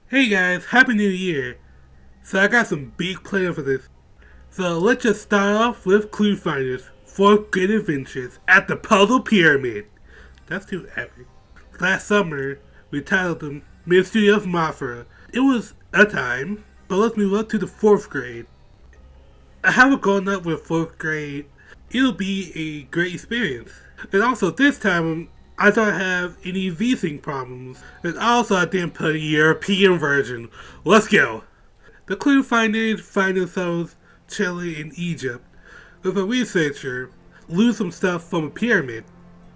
Hey guys, Happy New Year! So I got some big plans for this. So let's just start off with ClueFinders, 4 Great Adventures at the Puzzle Pyramid. That's too epic. Last summer, we titled them Mystery of Mothra. It was a time, but let's move up to the 4th grade. I haven't grown up with 4th grade. It'll be a great experience. And also this time, I don't have any VSync problems. And also I didn't put a European version. Let's go! The ClueFinders find themselves chilling in Egypt with a researcher lose some stuff from a pyramid.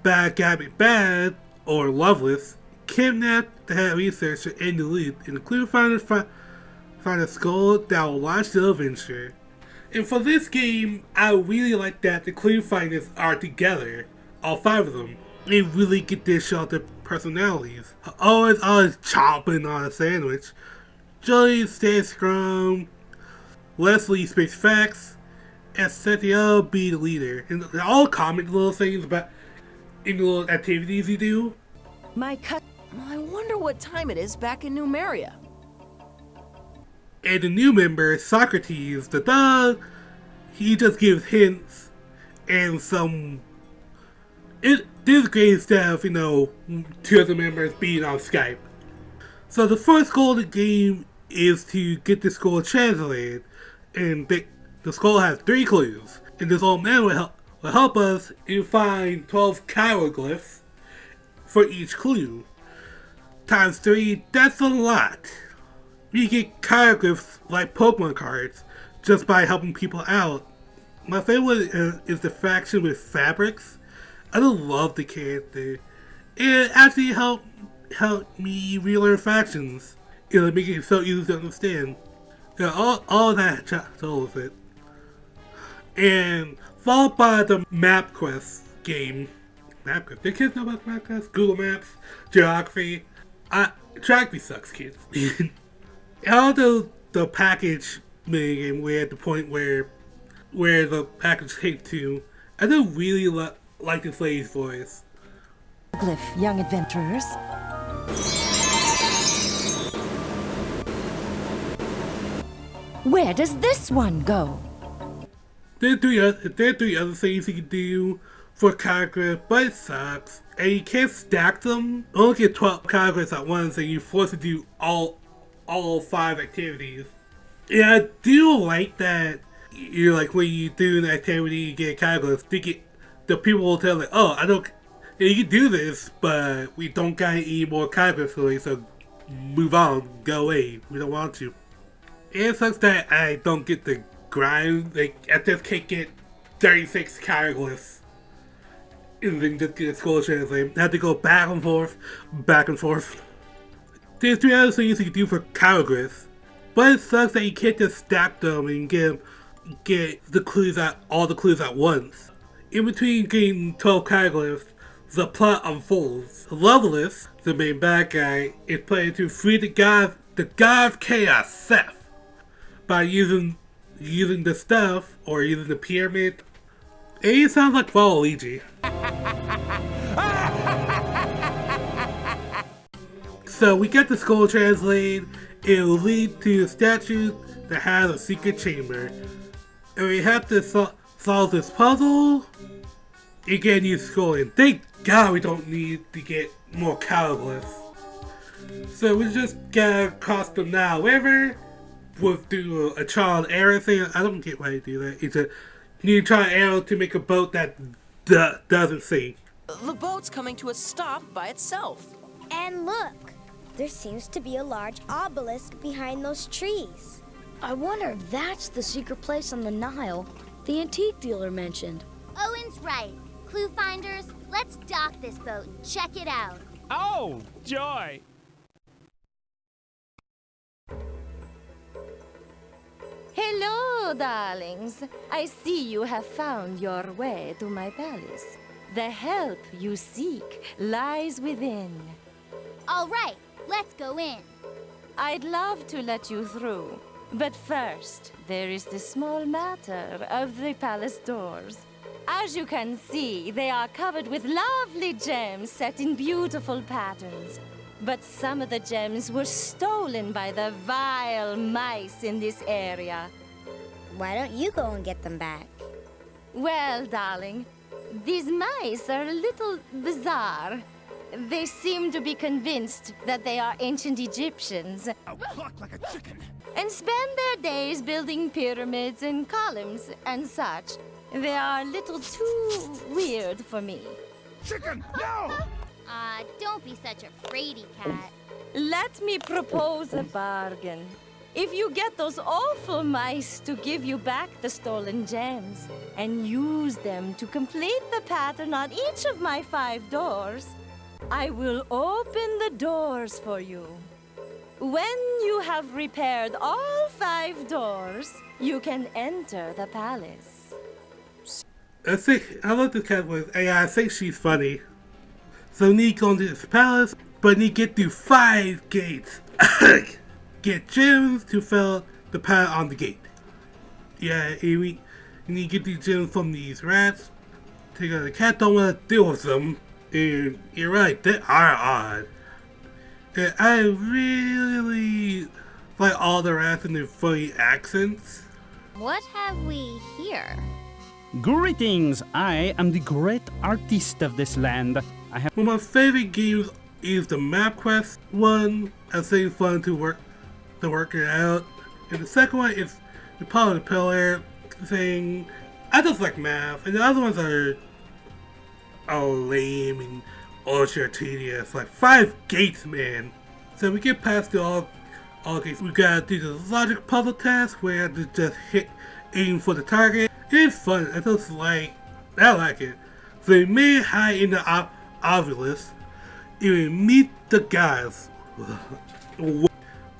Bad Gabby Bad, or Loveless, kidnapped the head researcher and the loot, and the ClueFinders find a skull that will launch the adventure. And for this game, I really like that the ClueFinders are together, all 5 of them. They really get to show their personalities. Always chopping on a sandwich. Joey stays strong. Leslie speaks facts. And Cynthia be the leader. And they all comment little things about any little activities you do. I wonder what time it is back in Numeria. And the new member, Socrates, the dog, he just gives hints and some. This great stuff, 2 other members being on Skype. So the first goal of the game is to get the scroll translated, and the scroll has 3 clues. And this old man will help us to find 12 hieroglyphs for each clue. Times 3, that's a lot. You get hieroglyphs like Pokemon cards just by helping people out. My favorite is the faction with fabrics. I just love the character. It actually helped me relearn factions. It'll make it so easy to understand. All that told with it. And followed by the Map Quest game. Map Quest. Do kids know about Map Quest? Google Maps, Geography. Geography sucks, kids. Although the package minigame, we're at the point where the package takes to, I don't really like this lady's voice. Glyph, young adventurers. Where does this one go? There are 3 other things you can do for characters, but it sucks. And you can't stack them. You only get 12 characters at once, and you're forced to do all 5 activities. And I do like that. You're like, when you do an activity, you get characters. The people will tell you can do this, but we don't got any more characters for you, so move on, go away. We don't want you. And it sucks that I don't get the grind. Like, I just can't get 36 hieroglyphs and then just get a scroll translate. I have to go back and forth. There's 3 other things you can do for hieroglyphs, but it sucks that you can't just stack them and get all the clues at once. In between getting 12 hieroglyphs, the plot unfolds. Loveless, the main bad guy, is planning to free the god of chaos, Seth, by using the stuff or using the pyramid. And it sounds like Waluigi. So we get the scroll translated. It will lead to a statue that has a secret chamber, and we have to solve this puzzle. Again, use scrolling. Thank God we don't need to get more hieroglyphs. So we just gotta cross the Nile River do a trial and error thing. I don't get why you do that. It's you need to try and error to make a boat that doesn't sink. The boat's coming to a stop by itself. And look, there seems to be a large obelisk behind those trees. I wonder if that's the secret place on the Nile the antique dealer mentioned. Owen's right. ClueFinders, let's dock this boat and check it out. Oh, joy! Hello, darlings. I see you have found your way to my palace. The help you seek lies within. All right, let's go in. I'd love to let you through, but first, there is the small matter of the palace doors. As you can see, they are covered with lovely gems set in beautiful patterns. But some of the gems were stolen by the vile mice in this area. Why don't you go and get them back? Well, darling, these mice are a little bizarre. They seem to be convinced that they are ancient Egyptians I'll cluck like a chicken. and spend their days building pyramids and columns and such. They are a little too weird for me. Chicken, no! Don't be such a fraidy cat. Let me propose a bargain. If you get those awful mice to give you back the stolen gems and use them to complete the pattern on each of my 5 doors, I will open the doors for you. When you have repaired all 5 doors, you can enter the palace. I love this cat voice. I think she's funny. So you need to go into this palace, but you need to get through 5 gates. Get gems to fill the pad on the gate. Yeah, you need to get these gems from these rats. The cat don't want to deal with them. And you're right, they are odd. And I really like all the rats and their funny accents. What have we here? Greetings, I am the great artist of this land. I have One of my favorite games is the map quest one. I think it's fun to work it out. And the second one is the Power the Pillar thing. I just like math, and the other ones are lame and ultra tedious. Like 5 gates, man. So we get past all gates. We gotta do the logic puzzle test where you have to just aim for the target. It's fun. I like it. So you may hide in the obelisk. You meet the guys.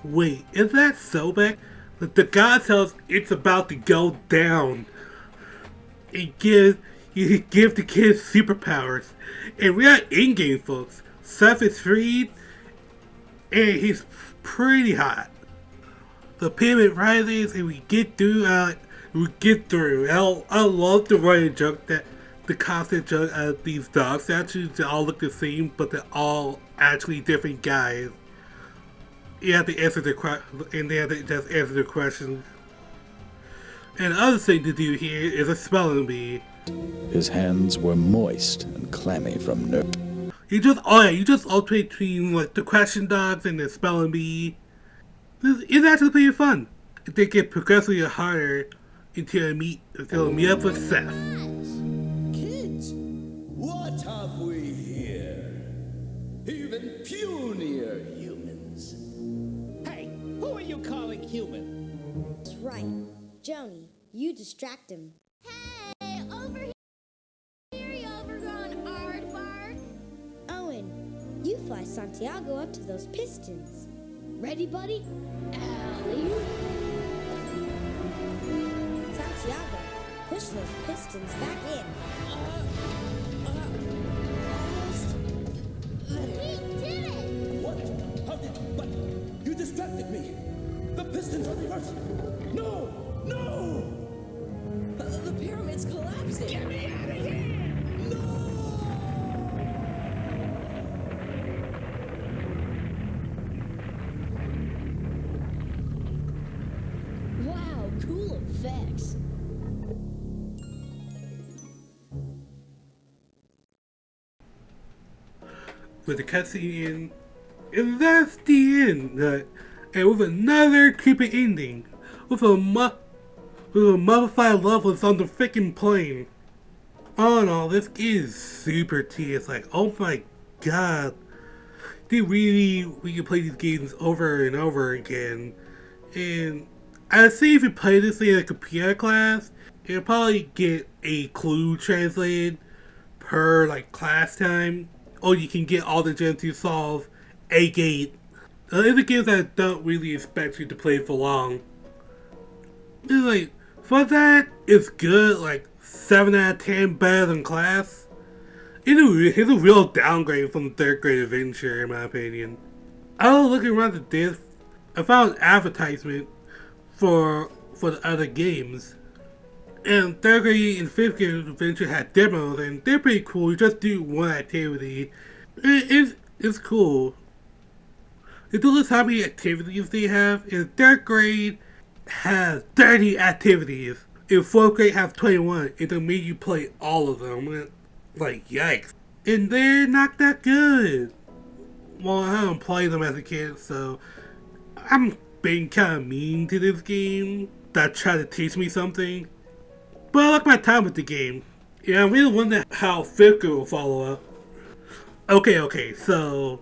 Wait, is that Sobek? The guy tells it's about to go down. You give the kids superpowers. And we are in-game, folks. Seth is freed, and he's pretty hot. The pyramid rises, and we get through. I love the running joke that the constant joke of these dog statues. They all look the same, but they're all actually different guys. You have to answer the question, and they have to just answer the questions. And the other thing to do here is a spelling bee. His hands were moist and clammy from nerve. You just alternate between like the question dogs and the spelling bee. It's actually pretty fun. They get progressively harder until I meet up with Seth. Kids, what have we here? Even punier humans. Hey, who are you calling human? That's right. Joni, you distract him. Hey, over here, you overgrown aardvark. Owen, you fly Santiago up to those pistons. Ready, buddy? Alley. Santiago, push those pistons back in. Almost. We did it! What? How did? But you distracted me. The pistons are reversed. No! No! The pyramid's collapsing. Get me out of here! Wow, cool effects. With the cutscene and that's the end. And with another creepy ending, with a modified levels on the freaking plane. All in all, this is super tedious. Like, oh my god, we can play these games over and over again. And I'd say if you play this in a computer class, you'll probably get a clue translated per like class time, or you can get all the gems to solve a gate. These are games that I don't really expect you to play for long. It's like, for that, it's good, like 7 out of 10 better than class. It's a real downgrade from the 3rd grade adventure, in my opinion. I was looking around at this, I found an advertisement for the other games. And 3rd grade and 5th grade adventure had demos, and they're pretty cool. You just do one activity. It's cool. If you look how many activities they have, in 3rd grade has 30 activities. In 4th grade has 21. And they made you play all of them. Like, yikes. And they're not that good. Well, I haven't played them as a kid, so I'm being kind of mean to this game that tried to teach me something. But I like my time with the game. Yeah, I really wonder how 5th grade will follow up. Okay, so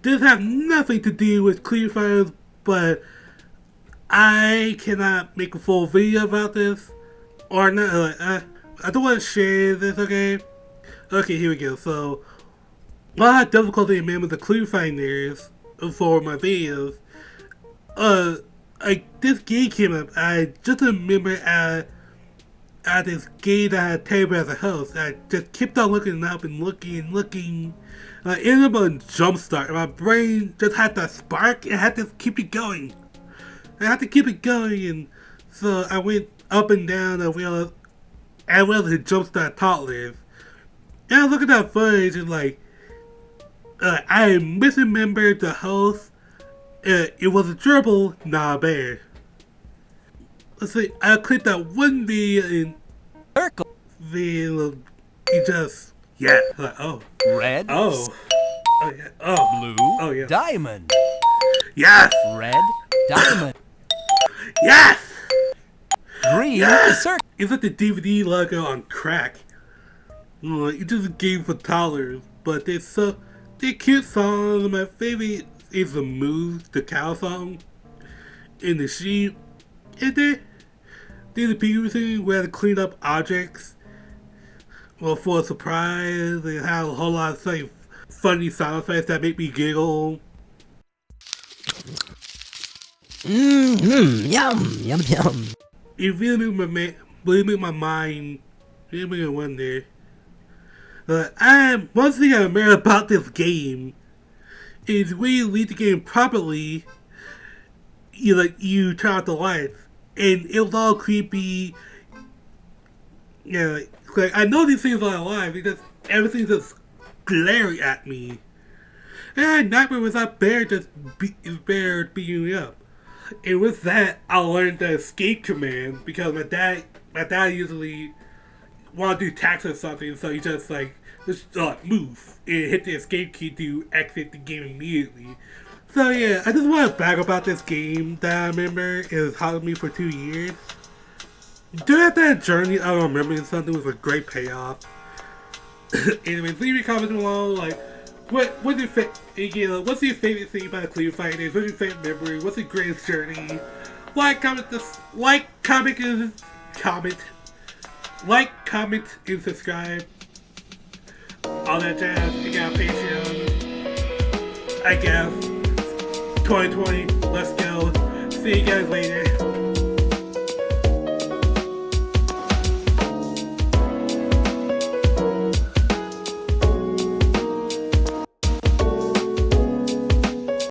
this has nothing to do with ClueFinders, but I cannot make a full video about this. Or not, I don't want to share this, okay? Okay, here we go. So, while I had difficulty remembering the ClueFinders for my videos, this game came up. I just remember at this game that I had Taylor as a host. I just kept on looking up and looking. I ended up on Jumpstart, and my brain just had that spark and I had to keep it going. And so I went up and down and realized to Jumpstart toddlers. And I was looking at that footage and like, I misremembered the host. It was a gerbil, not a bear. Let's see, I clicked that one video and it just, yeah, like, oh. Red. Oh. Oh, yeah. Oh. Blue. Oh, yeah. Diamond. Yes. Red. Diamond. Yes. Green. Yes. Circle. It's like the DVD logo on crack. It's just a game for toddlers, but they're cute songs. My favorite is the Moose, the cow song, and the sheep. And they're the people singing where to clean up objects. Well, for a surprise, they have a whole lot of like funny sound effects that make me giggle. Yum. It really made my mind really wonder. One thing I remember about this game is when you leave the game properly, you turn out the lights, and it was all creepy. Yeah, like I know these things are alive because everything's just glaring at me. And I had nightmare with that bear beating me up. And with that, I learned the escape command because my dad usually want to do tax or something, so he just move and hit the escape key to exit the game immediately. So yeah, I just want to brag about this game that I remember is haunted me for 2 years. During that journey of remembering something was a great payoff. Anyway, leave your comments below, what's your favorite thing about ClueFinders? What's your favorite memory? What's the greatest journey? Comment, and subscribe. All that jazz. You got Patreon. I guess. 2020. Let's go. See you guys later.